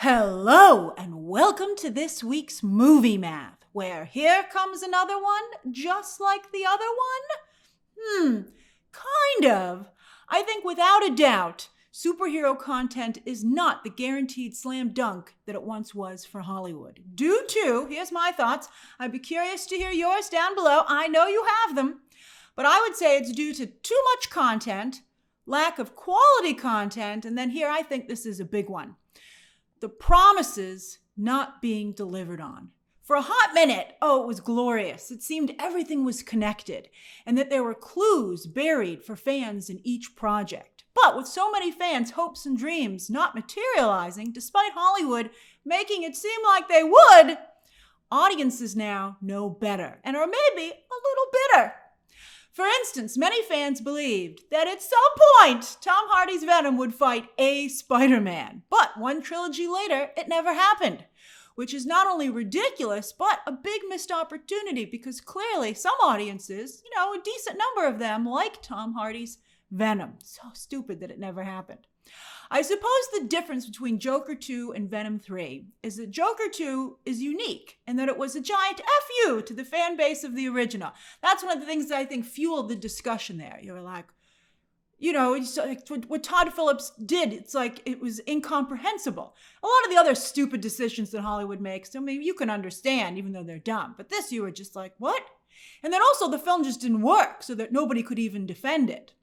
Hello, and welcome to this week's Movie Math, where here comes another one, just like the other one? Kind of. I think without a doubt, superhero content is not the guaranteed slam dunk that it once was for Hollywood. Due to, here's my thoughts, I'd be curious to hear yours down below, I know you have them, but I would say it's due to too much content, lack of quality content, and then here I think this is a big one. The promises not being delivered on. For a hot minute, it was glorious. It seemed everything was connected and that there were clues buried for fans in each project. But with so many fans' hopes and dreams not materializing, despite Hollywood making it seem like they would, audiences now know better and are maybe a little bitter. For instance, many fans believed that at some point, Tom Hardy's Venom would fight a Spider-Man. But one trilogy later, it never happened, which is not only ridiculous, but a big missed opportunity because clearly some audiences, a decent number of them, like Tom Hardy's Venom. So stupid that it never happened. I suppose the difference between Joker 2 and Venom 3 is that Joker 2 is unique and that it was a giant F you to the fan base of the original. That's one of the things that I think fueled the discussion there. You were like, it's like what Todd Phillips did, it's like it was incomprehensible. A lot of the other stupid decisions that Hollywood makes, you can understand even though they're dumb. But this you were just like, what? And then also the film just didn't work so that nobody could even defend it.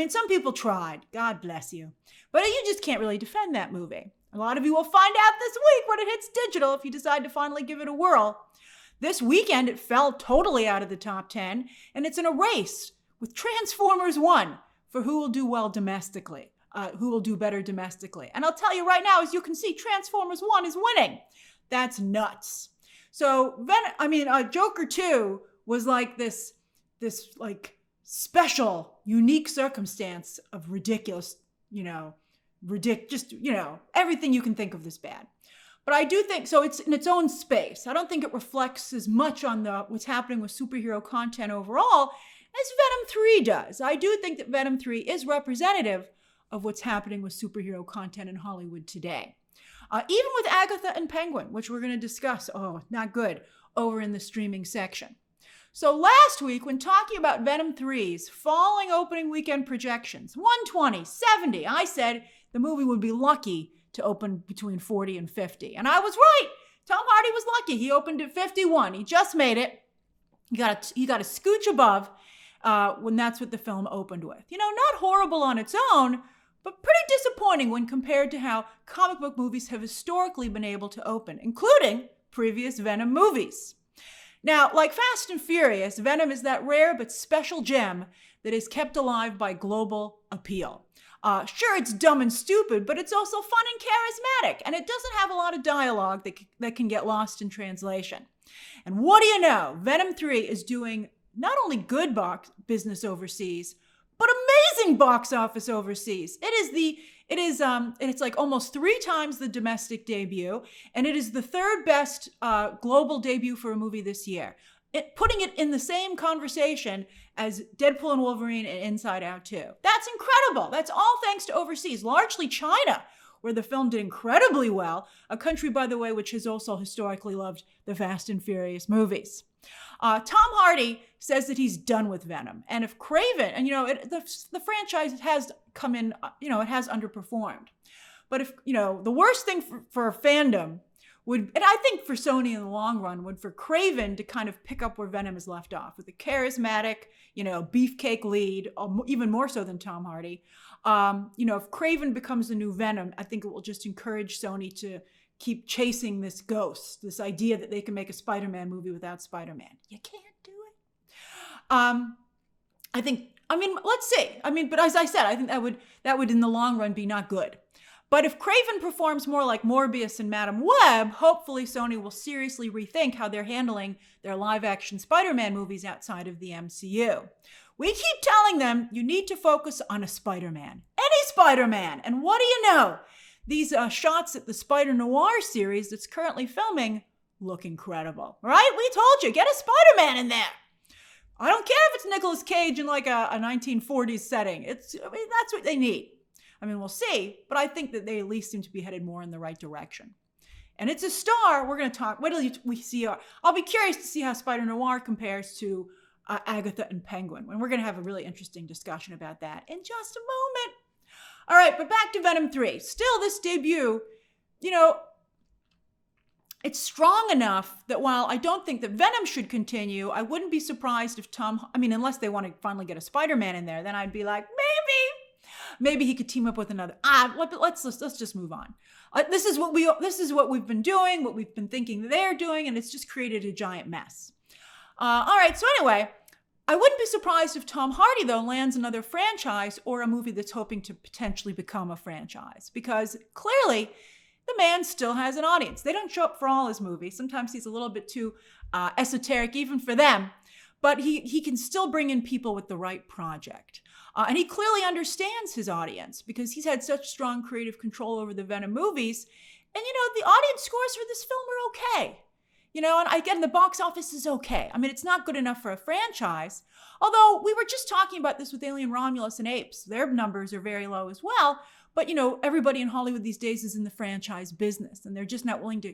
Some people tried. God bless you. But you just can't really defend that movie. A lot of you will find out this week when it hits digital if you decide to finally give it a whirl. This weekend, it fell totally out of the top 10, and it's in a race with Transformers 1 for who will do well domestically, who will do better domestically. And I'll tell you right now, as you can see, Transformers 1 is winning. That's nuts. So, Joker 2 was like this special, unique circumstance of ridiculous, everything you can think of this bad. But I do think, so it's in its own space. I don't think it reflects as much on what's happening with superhero content overall as Venom 3 does. I do think that Venom 3 is representative of what's happening with superhero content in Hollywood today. Even with Agatha and Penguin, which we're going to discuss, not good, over in the streaming section. So last week, when talking about Venom 3's falling opening weekend projections, 120, 70, I said the movie would be lucky to open between 40 and 50. And I was right. Tom Hardy was lucky. He opened at 51. He just made it. He got a scooch above when that's what the film opened with. Not horrible on its own, but pretty disappointing when compared to how comic book movies have historically been able to open, including previous Venom movies. Now, like Fast and Furious, Venom is that rare but special gem that is kept alive by global appeal. Sure, it's dumb and stupid, but it's also fun and charismatic, and it doesn't have a lot of dialogue that can get lost in translation. And what do you know? Venom 3 is doing not only good box business overseas, but amazing box office overseas. It's like almost 3 times the domestic debut, and it is the third best global debut for a movie this year. Putting it in the same conversation as Deadpool and Wolverine and Inside Out 2. That's incredible. That's all thanks to overseas, largely China, where the film did incredibly well, a country, by the way, which has also historically loved the Fast and Furious movies. Tom Hardy says that he's done with Venom. And if Craven, and the franchise has come in, it has underperformed. But if, the worst thing for fandom would, and I think for Sony in the long run, would for Craven to kind of pick up where Venom is left off with a charismatic, beefcake lead, even more so than Tom Hardy. If Craven becomes the new Venom, I think it will just encourage Sony to keep chasing this ghost, this idea that they can make a Spider-Man movie without Spider-Man. You can't do it. Let's see. But as I said, I think that would in the long run be not good. But if Craven performs more like Morbius and Madam Web, hopefully Sony will seriously rethink how they're handling their live-action Spider-Man movies outside of the MCU. We keep telling them you need to focus on a Spider-Man. Any Spider-Man. And what do you know? These shots at the Spider Noir series that's currently filming look incredible, right? We told you, get a Spider-Man in there. I don't care if it's Nicolas Cage in like a 1940s setting. That's what they need. We'll see, but I think that they at least seem to be headed more in the right direction. and it's a star. We're going to talk. Wait till we see. I'll be curious to see how Spider Noir compares to Agatha and Penguin. And we're going to have a really interesting discussion about that in just a moment. All right, but back to Venom 3. Still, this debut, it's strong enough that while I don't think that Venom should continue, I wouldn't be surprised if unless they want to finally get a Spider-Man in there, then I'd be like, maybe he could team up with another. Let's just move on. This is what we've been doing, what we've been thinking they're doing, and it's just created a giant mess. All right, so anyway, I wouldn't be surprised if Tom Hardy, though, lands another franchise or a movie that's hoping to potentially become a franchise, because clearly the man still has an audience. They don't show up for all his movies. Sometimes he's a little bit too esoteric even for them, but he can still bring in people with the right project. And he clearly understands his audience because he's had such strong creative control over the Venom movies. And, the audience scores for this film are okay. And again, the box office is okay. I mean, it's not good enough for a franchise. Although we were just talking about this with Alien Romulus and Apes. Their numbers are very low as well. But, everybody in Hollywood these days is in the franchise business, and they're just not willing to,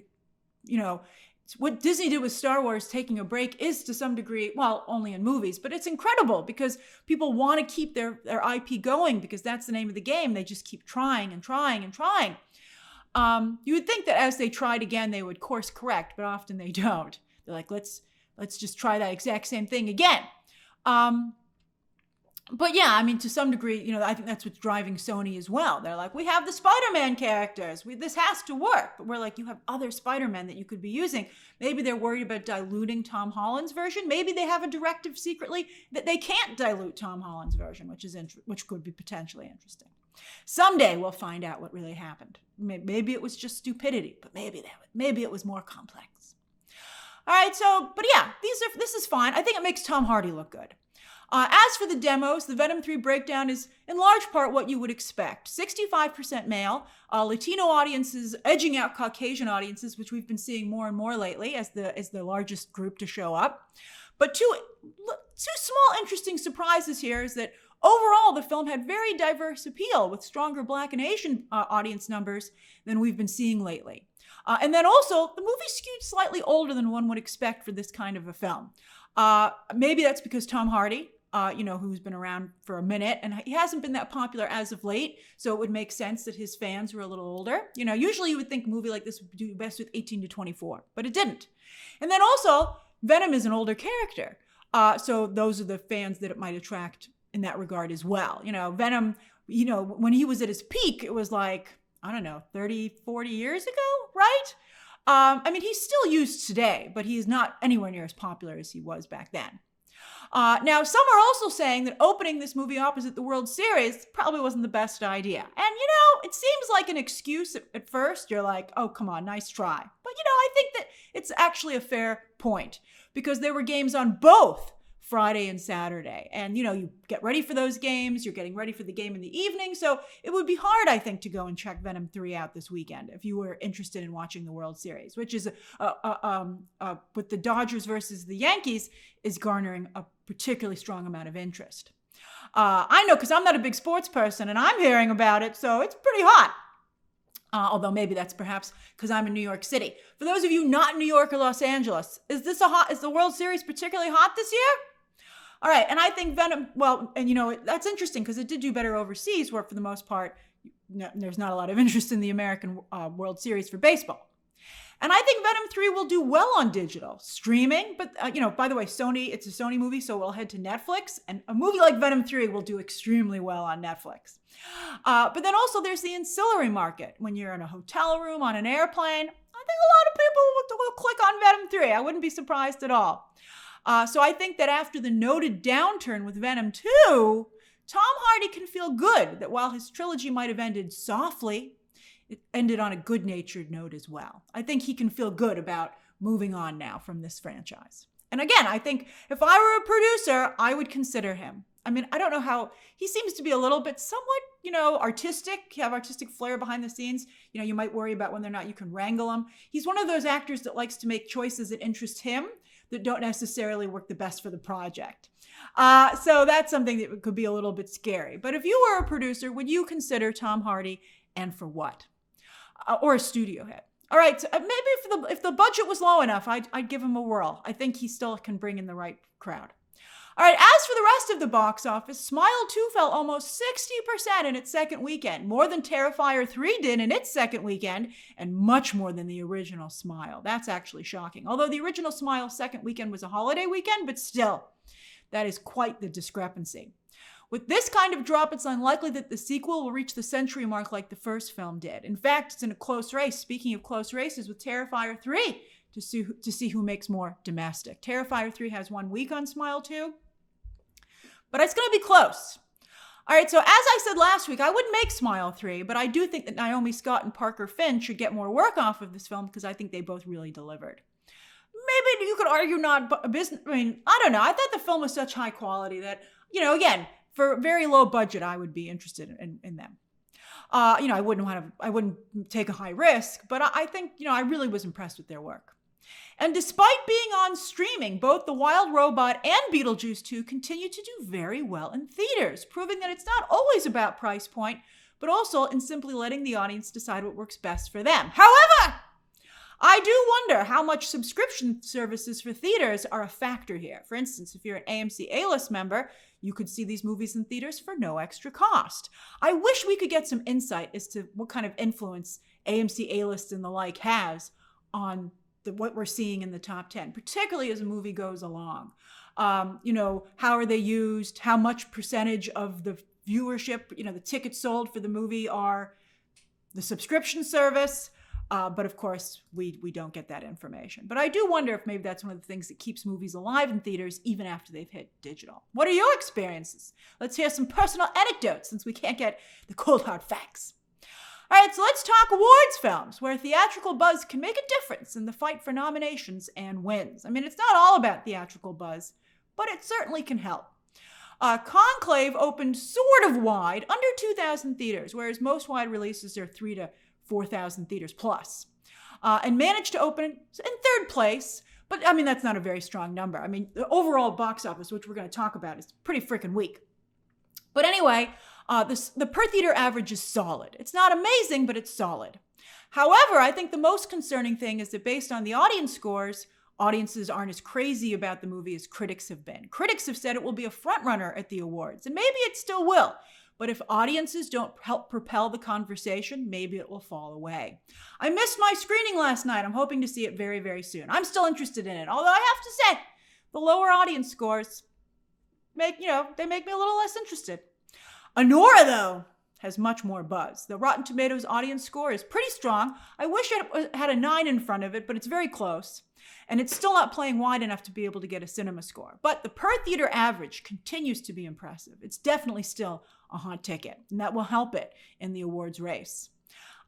what Disney did with Star Wars taking a break is to some degree, well, only in movies, but it's incredible because people want to keep their IP going because that's the name of the game. They just keep trying and trying and trying. You would think that as they tried again, they would course correct, but often they don't. They're like, let's just try that exact same thing again. But yeah, I mean, to some degree, I think that's what's driving Sony as well. They're like, we have the Spider-Man characters. This has to work. But we're like, you have other Spider-Men that you could be using. Maybe they're worried about diluting Tom Holland's version. Maybe they have a directive secretly that they can't dilute Tom Holland's version, which could be potentially interesting. Someday we'll find out what really happened. Maybe it was just stupidity, but maybe it was more complex. All right, but yeah, this is fine. I think it makes Tom Hardy look good. As for the demos, the Venom 3 breakdown is in large part what you would expect. 65% male, Latino audiences edging out Caucasian audiences, which we've been seeing more and more lately as the largest group to show up. But two small interesting surprises here is that overall the film had very diverse appeal with stronger Black and Asian audience numbers than we've been seeing lately. And then also the movie skewed slightly older than one would expect for this kind of a film. Maybe that's because Tom Hardy, who's been around for a minute, and he hasn't been that popular as of late, so it would make sense that his fans were a little older. Usually you would think a movie like this would do best with 18 to 24, but it didn't. And then also, Venom is an older character, so those are the fans that it might attract in that regard as well. Venom, when he was at his peak, it was like, 30, 40 years ago, right? He's still used today, but he's not anywhere near as popular as he was back then. Now, some are also saying that opening this movie opposite the World Series probably wasn't the best idea. And, it seems like an excuse at first. You're like, oh, come on, nice try. But, I think that it's actually a fair point because there were games on both Friday and Saturday. And, you get ready for those games. You're getting ready for the game in the evening. So it would be hard, I think, to go and check Venom 3 out this weekend if you were interested in watching the World Series, which is with the Dodgers versus the Yankees is garnering a particularly strong amount of interest. I know because I'm not a big sports person and I'm hearing about it. So it's pretty hot. Although maybe that's perhaps because I'm in New York City. For those of you not in New York or Los Angeles, is the World Series particularly hot this year? All right, and I think Venom, that's interesting because it did do better overseas where for the most part, there's not a lot of interest in the American World Series for baseball. And I think Venom 3 will do well on digital streaming, but by the way, it's a Sony movie, so we'll head to Netflix, and a movie like Venom 3 will do extremely well on Netflix. But then also there's the ancillary market. When you're in a hotel room, on an airplane, I think a lot of people will click on Venom 3. I wouldn't be surprised at all. So I think that after the noted downturn with Venom 2, Tom Hardy can feel good that while his trilogy might have ended softly, it ended on a good-natured note as well. I think he can feel good about moving on now from this franchise. And again, I think if I were a producer, I would consider him. I don't know how, he seems to be a little bit somewhat, artistic. You have artistic flair behind the scenes. You might worry about whether or not you can wrangle him. He's one of those actors that likes to make choices that interest him that don't necessarily work the best for the project. So that's something that could be a little bit scary. But if you were a producer, would you consider Tom Hardy, and for what? Or a studio head? All right, so maybe if the budget was low enough, I'd give him a whirl. I think he still can bring in the right crowd. All right, as for the rest of the box office, Smile 2 fell almost 60% in its second weekend, more than Terrifier 3 did in its second weekend, and much more than the original Smile. That's actually shocking. Although the original Smile's second weekend was a holiday weekend, but still, that is quite the discrepancy. With this kind of drop, it's unlikely that the sequel will reach the century mark like the first film did. In fact, it's in a close race, speaking of close races, with Terrifier 3 to see who makes more domestic. Terrifier 3 has 1 week on Smile 2, but it's going to be close. All right, so as I said last week, I wouldn't make Smile 3, but I do think that Naomi Scott and Parker Finn should get more work off of this film because I think they both really delivered. Maybe you could argue not business. I mean, I don't know. I thought the film was such high quality that, again, for a very low budget, I would be interested in them. I wouldn't take a high risk, but I think, I really was impressed with their work. And despite being on streaming, both The Wild Robot and Beetlejuice 2 continue to do very well in theaters, proving that it's not always about price point, but also in simply letting the audience decide what works best for them. However, I do wonder how much subscription services for theaters are a factor here. For instance, if you're an AMC A-List member, you could see these movies in theaters for no extra cost. I wish we could get some insight as to what kind of influence AMC A-List and the like has on what we're seeing in the top 10, particularly as a movie goes along. How are they used? How much percentage of the viewership, the tickets sold for the movie are the subscription service? But of course, we don't get that information. But I do wonder if maybe that's one of the things that keeps movies alive in theaters even after they've hit digital. What are your experiences? Let's hear some personal anecdotes since we can't get the cold hard facts. All right, so let's talk awards films, where theatrical buzz can make a difference in the fight for nominations and wins. I mean, it's not all about theatrical buzz, but it certainly can help. Conclave opened sort of wide, under 2,000 theaters, whereas most wide releases are 3,000 to 4,000 theaters plus, and managed to open in third place. But I mean, that's not a very strong number. I mean, the overall box office, which we're going to talk about, is pretty freaking weak. But anyway, the per theater average is solid. It's not amazing, but it's solid. However, I think the most concerning thing is that based on the audience scores, audiences aren't as crazy about the movie as critics have been. Critics have said it will be a frontrunner at the awards, and maybe it still will. But if audiences don't help propel the conversation, maybe it will fall away. I missed my screening last night. I'm hoping to see it very, very soon. I'm still interested in it, although I have to say, the lower audience scores make me a little less interested. Anora, though, has much more buzz. The Rotten Tomatoes audience score is pretty strong. I wish it had a 9 in front of it, but it's very close. And it's still not playing wide enough to be able to get a cinema score. But the per theater average continues to be impressive. It's definitely still a hot ticket, and that will help it in the awards race.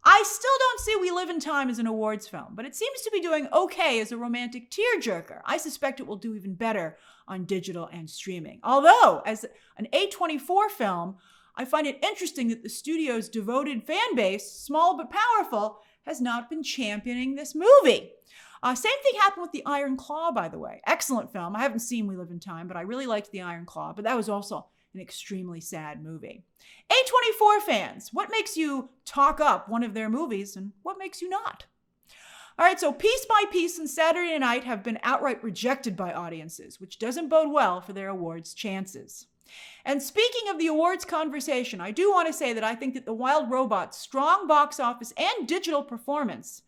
I still don't see We Live in Time as an awards film, but it seems to be doing okay as a romantic tearjerker. I suspect it will do even better on digital and streaming. Although, as an A24 film, I find it interesting that the studio's devoted fan base, small but powerful, has not been championing this movie. Same thing happened with The Iron Claw, by the way. Excellent film. I haven't seen We Live in Time, but I really liked The Iron Claw, but that was also an extremely sad movie. A24 fans, what makes you talk up one of their movies and what makes you not? All right, so Piece by Piece and Saturday Night have been outright rejected by audiences, which doesn't bode well for their awards chances. And speaking of the awards conversation, I do want to say that I think that The Wild Robot's strong box office and digital performance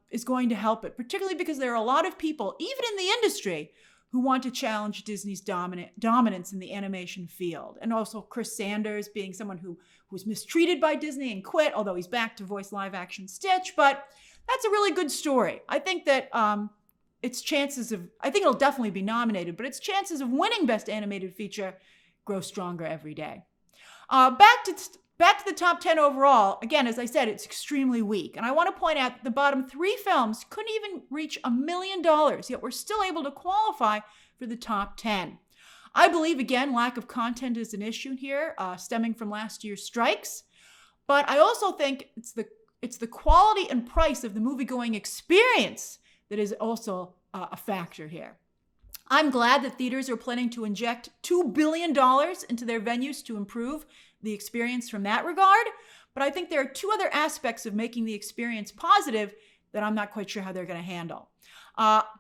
is going to help it, particularly because there are a lot of people, even in the industry, who want to challenge Disney's dominance in the animation field. And also Chris Sanders being someone who was mistreated by Disney and quit, although he's back to voice live action Stitch. But that's a really good story. I think that I think it'll definitely be nominated, but its chances of winning Best Animated Feature grow stronger every day. Back to the top 10 overall. Again, as I said, it's extremely weak. And I want to point out that the bottom 3 films couldn't even reach $1 million, yet we're still able to qualify for the top 10. I believe, again, lack of content is an issue here, stemming from last year's strikes. But I also think it's the quality and price of the movie-going experience that is also a factor here. I'm glad that theaters are planning to inject $2 billion into their venues to improve the experience from that regard. But I think there are two other aspects of making the experience positive that I'm not quite sure how they're going to handle.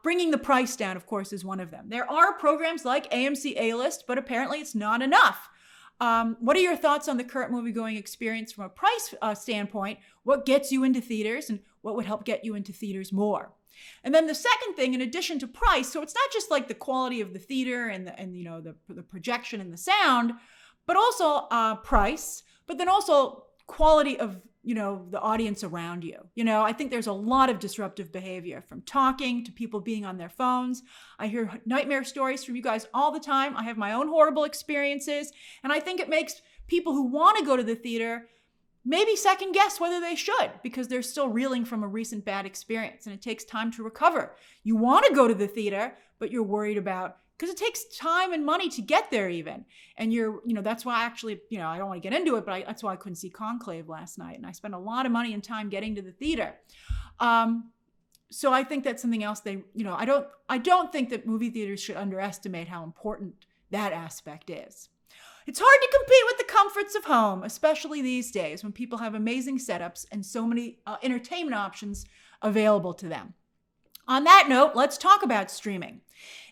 Bringing the price down, of course, is one of them. There are programs like AMC A-List, but apparently it's not enough. What are your thoughts on the current movie-going experience from a price standpoint? What gets you into theaters and what would help get you into theaters more? And then the second thing, in addition to price, so it's not just like the quality of the theater and the projection and the sound, but also price, but then also quality of the audience around you. I think there's a lot of disruptive behavior, from talking to people being on their phones. I hear nightmare stories from you guys all the time. I have my own horrible experiences. And I think it makes people who want to go to the theater maybe second guess whether they should, because they're still reeling from a recent bad experience and it takes time to recover. You want to go to the theater, but you're worried about, because it takes time and money to get there even. And that's why actually, I don't want to get into it, but that's why I couldn't see Conclave last night. And I spent a lot of money and time getting to the theater. So I think that's something else I don't think that movie theaters should underestimate how important that aspect is. It's hard to compete with the comforts of home, especially these days when people have amazing setups and so many entertainment options available to them. On that note, let's talk about streaming.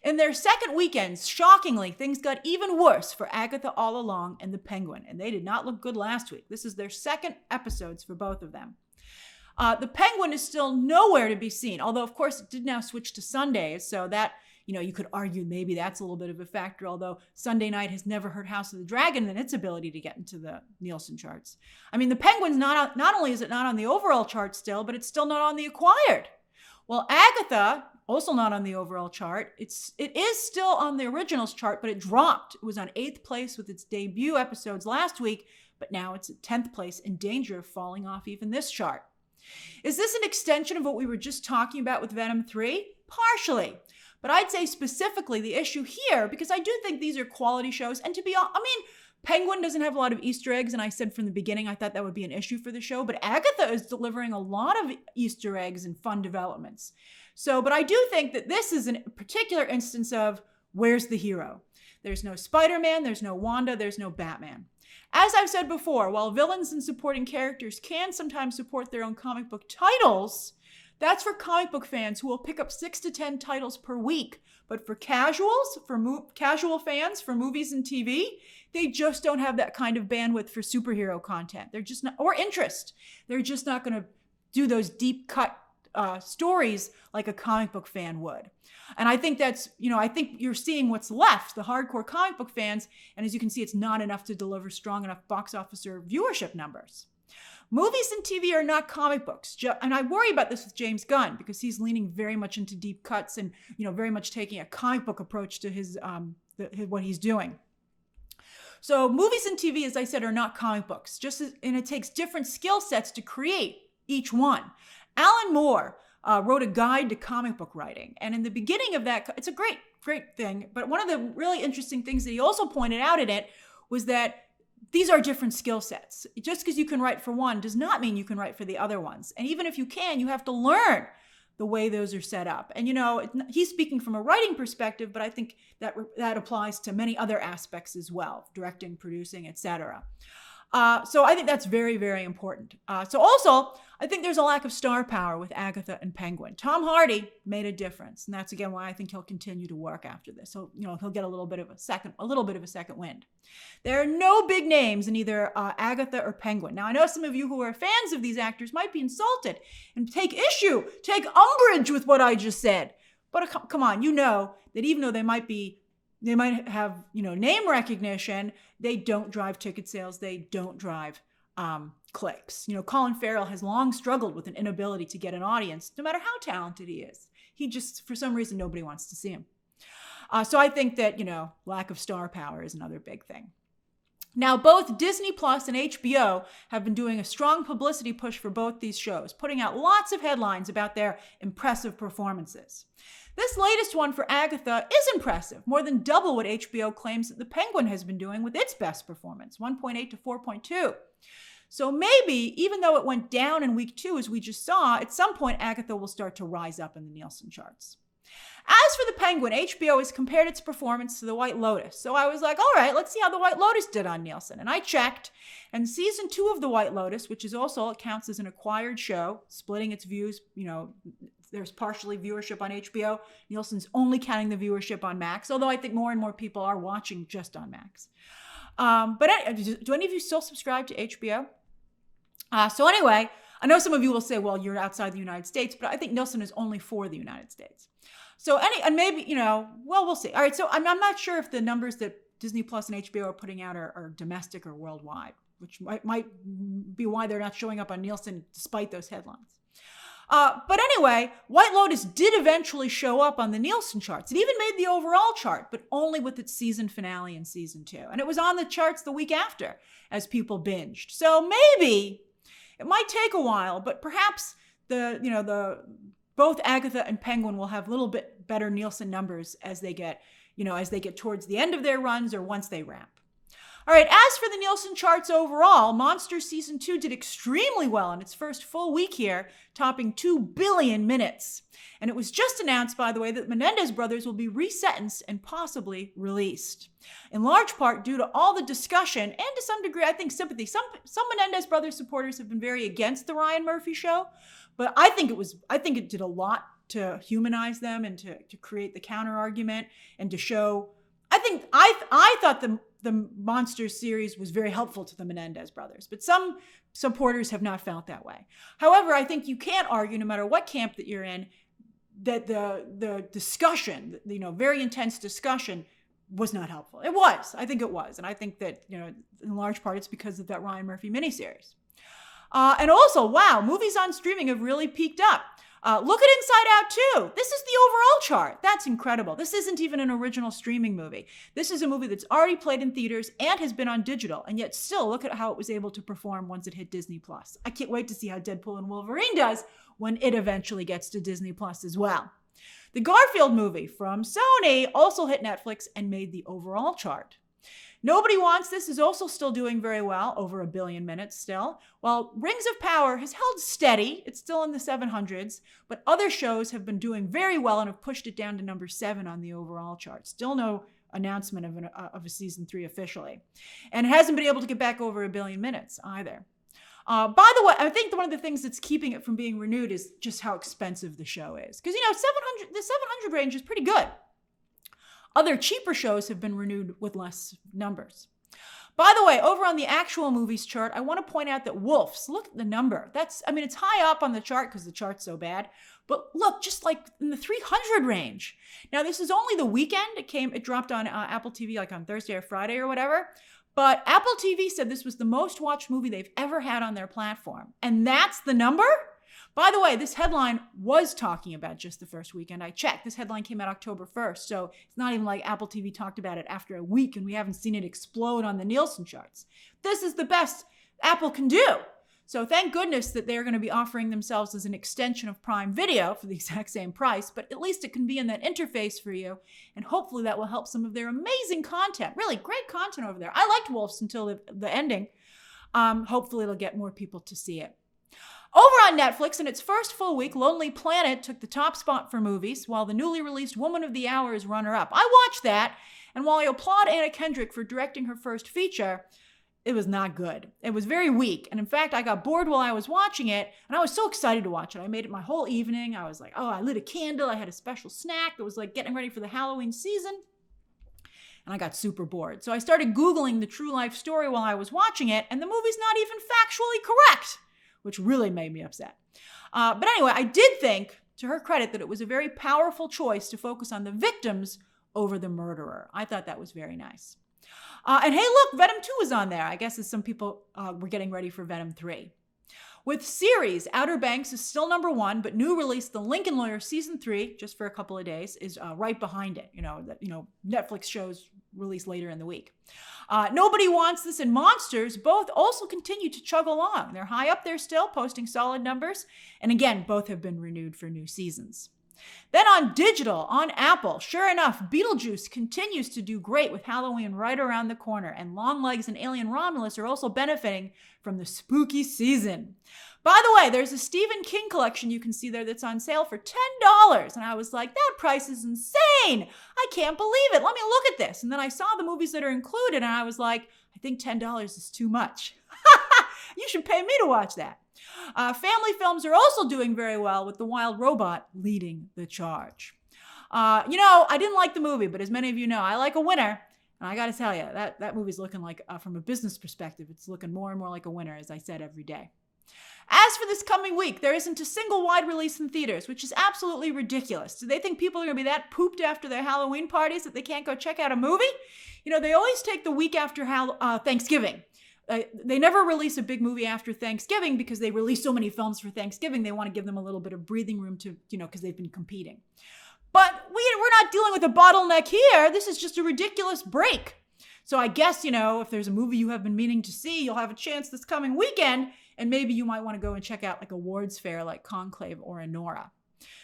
In their second weekends, shockingly, things got even worse for Agatha All Along and The Penguin, and they did not look good last week. This is their second episodes for both of them. The Penguin is still nowhere to be seen, although, of course, it did now switch to Sundays, so that, you could argue maybe that's a little bit of a factor, although Sunday night has never hurt House of the Dragon in its ability to get into the Nielsen charts. I mean, The Penguin's not only is it not on the overall chart still, but it's still not on the acquired. Well, Agatha, also not on the overall chart, it is still on the originals chart, but it dropped. It was on 8th place with its debut episodes last week, but now it's at 10th place, in danger of falling off even this chart. Is this an extension of what we were just talking about with Venom 3? Partially. But I'd say specifically the issue here, because I do think these are quality shows, and Penguin doesn't have a lot of Easter eggs, and I said from the beginning I thought that would be an issue for the show, but Agatha is delivering a lot of Easter eggs and fun developments. But I do think that this is a particular instance of where's the hero? There's no Spider-Man, there's no Wanda, there's no Batman. As I've said before, while villains and supporting characters can sometimes support their own comic book titles, that's for comic book fans who will pick up 6 to 10 titles per week. But for casuals, casual fans for movies and TV, they just don't have that kind of bandwidth for superhero content. They're just not, or interest. They're just not going to do those deep cut stories like a comic book fan would. And I think that's, I think you're seeing what's left, the hardcore comic book fans. And as you can see, it's not enough to deliver strong enough box office or viewership numbers. Movies and TV are not comic books. And I worry about this with James Gunn because he's leaning very much into deep cuts and, very much taking a comic book approach to his what he's doing. So movies and TV, as I said, are not comic books. And it takes different skill sets to create each one. Alan Moore wrote a guide to comic book writing. And in the beginning of that, it's a great, great thing. But one of the really interesting things that he also pointed out in it was that these are different skill sets. Just because you can write for one does not mean you can write for the other ones. And even if you can, you have to learn the way those are set up. And, he's speaking from a writing perspective, but I think that applies to many other aspects as well, directing, producing, etc. So I think that's very, very important. So also, I think there's a lack of star power with Agatha and Penguin. Tom Hardy made a difference, and that's again why I think he'll continue to work after this. So he'll get a little bit of a second wind. There are no big names in either Agatha or Penguin. Now I know some of you who are fans of these actors might be insulted and take umbrage with what I just said. But come on, that even though they might have, name recognition, they don't drive ticket sales. They don't drive clicks. Colin Farrell has long struggled with an inability to get an audience, no matter how talented he is. He just, for some reason, nobody wants to see him. So I think that, lack of star power is another big thing. Now, both Disney Plus and HBO have been doing a strong publicity push for both these shows, putting out lots of headlines about their impressive performances. This latest one for Agatha is impressive, more than double what HBO claims that The Penguin has been doing with its best performance, 1.8 to 4.2. So maybe, even though it went down in week 2, as we just saw, at some point Agatha will start to rise up in the Nielsen charts. As for The Penguin, HBO has compared its performance to The White Lotus. So I was like, all right, let's see how The White Lotus did on Nielsen. And I checked, and season 2 of The White Lotus, which is also, it counts as an acquired show, splitting its views, there's partially viewership on HBO. Nielsen's only counting the viewership on Max, although I think more and more people are watching just on Max. But do any of you still subscribe to HBO? So anyway, I know some of you will say, well, you're outside the United States, but I think Nielsen is only for the United States. So maybe, we'll see. All right, so I'm not sure if the numbers that Disney Plus and HBO are putting out are domestic or worldwide, which might be why they're not showing up on Nielsen despite those headlines. But anyway, White Lotus did eventually show up on the Nielsen charts. It even made the overall chart, but only with its season finale in season 2. And it was on the charts the week after as people binged. So maybe it might take a while, but perhaps both Agatha and Penguin will have a little bit better Nielsen numbers as they get towards the end of their runs or once they ramp. All right, as for the Nielsen charts overall, Monsters Season 2 did extremely well in its first full week here, topping 2 billion minutes. And it was just announced, by the way, that Menendez brothers will be resentenced and possibly released. In large part due to all the discussion and to some degree, I think, sympathy. Some Menendez brothers supporters have been very against the Ryan Murphy show, but I think it did a lot to humanize them and to create the counter argument and to show. I thought the Monsters series was very helpful to the Menendez brothers, but some supporters have not felt that way. However, I think you can't argue, no matter what camp that you're in, that the discussion, very intense discussion, was not helpful. It was. I think it was. And I think that, in large part, it's because of that Ryan Murphy miniseries. And also, wow, movies on streaming have really peaked up. Look at Inside Out 2. This is the overall chart. That's incredible. This isn't even an original streaming movie. This is a movie that's already played in theaters and has been on digital, and yet still look at how it was able to perform once it hit Disney+. I can't wait to see how Deadpool and Wolverine does when it eventually gets to Disney+ as well. The Garfield movie from Sony also hit Netflix and made the overall chart. Nobody Wants This is also still doing very well, over 1 billion minutes still, while Rings of Power has held steady. It's still in the 700s, but other shows have been doing very well and have pushed it down to number 7 on the overall chart. Still no announcement of a season 3 officially. And it hasn't been able to get back over 1 billion minutes either. By the way, I think one of the things that's keeping it from being renewed is just how expensive the show is. Because, the 700 range is pretty good. Other cheaper shows have been renewed with less numbers. By the way, over on the actual movies chart, I want to point out that Wolves, look at the number. It's high up on the chart because the chart's so bad. But look, just like in the 300 range. Now, this is only the weekend. It dropped on Apple TV like on Thursday or Friday or whatever. But Apple TV said this was the most watched movie they've ever had on their platform. And that's the number? By the way, this headline was talking about just the first weekend. I checked. This headline came out October 1st, so it's not even like Apple TV talked about it after a week and we haven't seen it explode on the Nielsen charts. This is the best Apple can do. So thank goodness that they're going to be offering themselves as an extension of Prime Video for the exact same price, but at least it can be in that interface for you, and hopefully that will help some of their amazing content. Really great content over there. I liked Wolves until the ending. Hopefully it'll get more people to see it. Over on Netflix, in its first full week, Lonely Planet took the top spot for movies, while the newly released Woman of the Hour is runner-up. I watched that, and while I applaud Anna Kendrick for directing her first feature, it was not good. It was very weak, and in fact, I got bored while I was watching it, and I was so excited to watch it. I made it my whole evening. I was like, I lit a candle, I had a special snack. It was like getting ready for the Halloween season, and I got super bored. So I started Googling the true life story while I was watching it, and the movie's not even factually correct, which really made me upset. But anyway, I did think, to her credit, that it was a very powerful choice to focus on the victims over the murderer. I thought that was very nice. And hey, look, Venom 2 is on there. I guess as some people were getting ready for Venom 3. With series, Outer Banks is still number 1, but new release, The Lincoln Lawyer Season 3, just for a couple of days, is right behind it. Netflix shows release later in the week. Nobody Wants This and Monsters both also continue to chug along. They're high up there still, posting solid numbers. And again, both have been renewed for new seasons. Then on digital, on Apple, sure enough, Beetlejuice continues to do great with Halloween right around the corner, and Longlegs and Alien Romulus are also benefiting from the spooky season. By the way, there's a Stephen King collection you can see there that's on sale for $10 And I was like, that price is insane. I can't believe it. Let me look at this. And then I saw the movies that are included and I was like, I think $10 is too much. You should pay me to watch that. Family films are also doing very well with The Wild Robot leading the charge. I didn't like the movie, but as many of you know, I like a winner. And I got to tell you, that movie's looking like, from a business perspective, it's looking more and more like a winner, as I said, every day. As for this coming week, there isn't a single wide release in theaters, which is absolutely ridiculous. Do they think people are going to be that pooped after their Halloween parties that they can't go check out a movie? They always take the week after Thanksgiving. They never release a big movie after Thanksgiving because they release so many films for Thanksgiving. They want to give them a little bit of breathing room to, because they've been competing. But we're not dealing with a bottleneck here. This is just a ridiculous break. So I guess, if there's a movie you have been meaning to see, you'll have a chance this coming weekend. And maybe you might want to go and check out like awards fair like Conclave or Anora.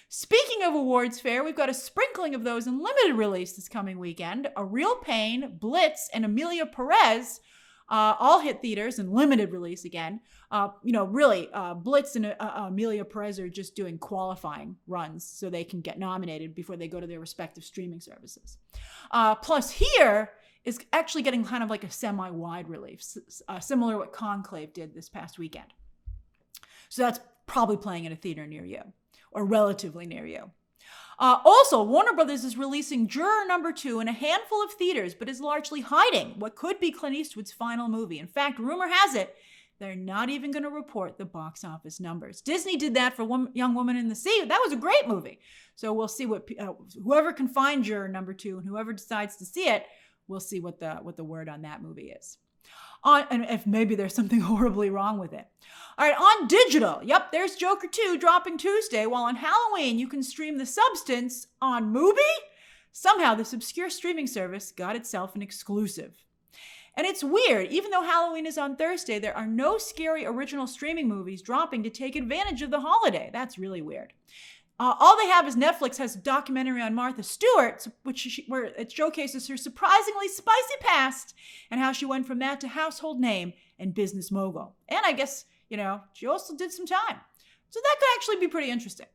Speaking of awards fair, we've got a sprinkling of those in limited release this coming weekend. A Real Pain, Blitz, and Amelia Perez all hit theaters in limited release again. Blitz and Amelia Perez are just doing qualifying runs so they can get nominated before they go to their respective streaming services. Plus Here is actually getting kind of like a semi-wide release, similar to what Conclave did this past weekend. So that's probably playing in a theater near you, or relatively near you. Also, Warner Brothers is releasing Juror Number 2 in a handful of theaters, but is largely hiding what could be Clint Eastwood's final movie. In fact, rumor has it, they're not even going to report the box office numbers. Disney did that for Young Woman in the Sea. That was a great movie. So we'll see what whoever can find Juror Number 2 and whoever decides to see it, we'll see what the word on that movie is. And if maybe there's something horribly wrong with it. All right, on digital. Yep, there's Joker 2 dropping Tuesday, while on Halloween you can stream The Substance on Mubi. Somehow this obscure streaming service got itself an exclusive. And it's weird, even though Halloween is on Thursday, there are no scary original streaming movies dropping to take advantage of the holiday. That's really weird. All they have is Netflix has a documentary on Martha Stewart, where it showcases her surprisingly spicy past and how she went from that to household name and business mogul. And I guess, she also did some time. So that could actually be pretty interesting.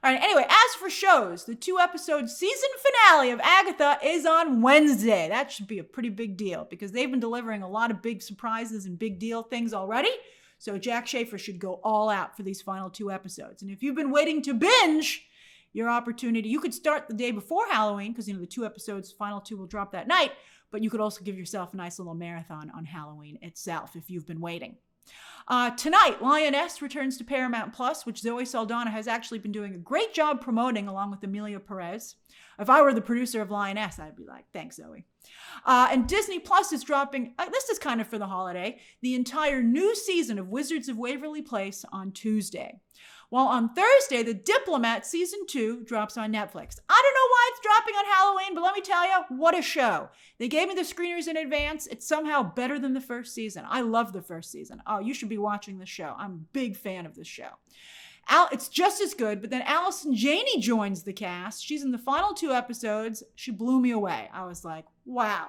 All right, anyway, as for shows, the 2-episode season finale of Agatha is on Wednesday. That should be a pretty big deal because they've been delivering a lot of big surprises and big deal things already. So Jack Schaefer should go all out for these final 2 episodes. And if you've been waiting to binge, your opportunity, you could start the day before Halloween because, the 2 episodes, final 2 will drop that night. But you could also give yourself a nice little marathon on Halloween itself if you've been waiting. Tonight, Lioness returns to Paramount Plus, which Zoe Saldana has actually been doing a great job promoting along with Amelia Perez. If I were the producer of Lioness, I'd be like, thanks, Zoe. And Disney Plus is dropping, this is kind of for the holiday, the entire new season of Wizards of Waverly Place on Tuesday. While on Thursday, The Diplomat Season 2 drops on Netflix. I don't know why it's dropping on Halloween, but let me tell you, what a show. They gave me the screeners in advance. It's somehow better than the first season. I love the first season. Oh, you should be watching this show. I'm a big fan of this show. It's just as good, but then Allison Janney joins the cast. She's in the final 2 episodes. She blew me away. I was like, wow.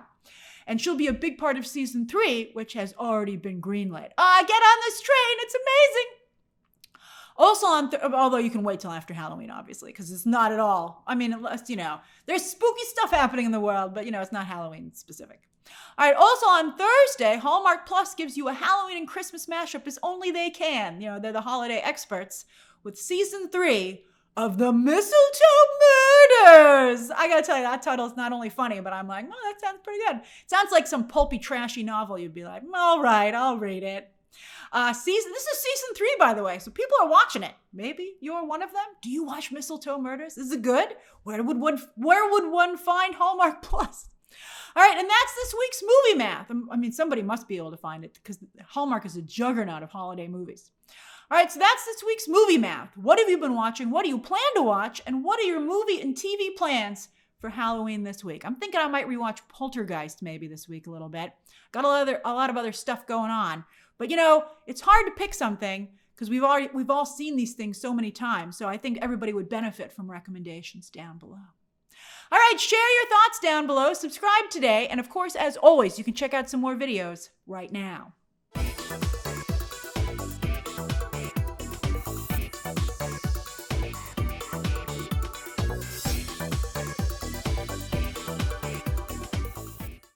And she'll be a big part of season 3, which has already been greenlit. Get on this train. It's amazing. Also although you can wait till after Halloween, obviously, because it's not at all. Unless, there's spooky stuff happening in the world, but, it's not Halloween specific. All right, also on Thursday, Hallmark Plus gives you a Halloween and Christmas mashup as only they can. They're the holiday experts with season 3 of The Mistletoe Murders. I gotta tell you, that title is not only funny, but I'm like, oh, that sounds pretty good. It sounds like some pulpy, trashy novel. You'd be like, all right, I'll read it. This is season 3, by the way, so people are watching it. Maybe you're one of them. Do you watch Mistletoe Murders? Is it good? Where would one find Hallmark Plus? All right, and that's this week's movie math. Somebody must be able to find it because Hallmark is a juggernaut of holiday movies. All right, so that's this week's movie math. What have you been watching? What do you plan to watch? And what are your movie and TV plans for Halloween this week? I'm thinking I might rewatch Poltergeist maybe this week a little bit. Got a lot of other stuff going on. But, it's hard to pick something because we've all seen these things so many times. So I think everybody would benefit from recommendations down below. All right, share your thoughts down below. Subscribe today. And of course, as always, you can check out some more videos right now.